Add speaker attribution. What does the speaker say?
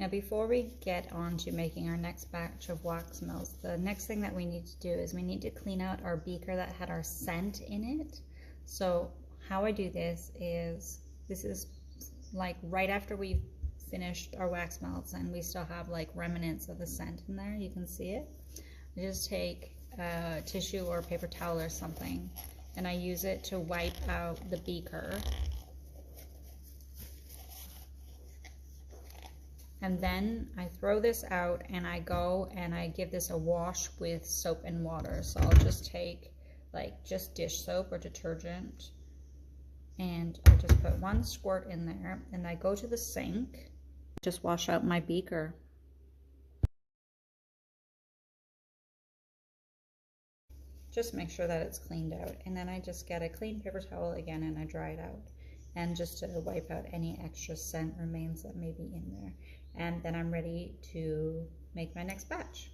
Speaker 1: Now before we get on to making our next batch of wax melts, the next thing that we need to do is we need to clean out our beaker that had our scent in it. So how I do this is like right after we've finished our wax melts and we still have like remnants of the scent in there, you can see it. I just take a tissue or paper towel or something and I use it to wipe out the beaker. And then I throw this out and I go and I give this a wash with soap and water. So I'll just take like just dish soap or detergent and I just put one squirt in there and I go to the sink, just wash out my beaker. Just make sure that it's cleaned out. And then I just get a clean paper towel again and I dry it out. And just to wipe out any extra scent remains that may be in there. And then I'm ready to make my next batch.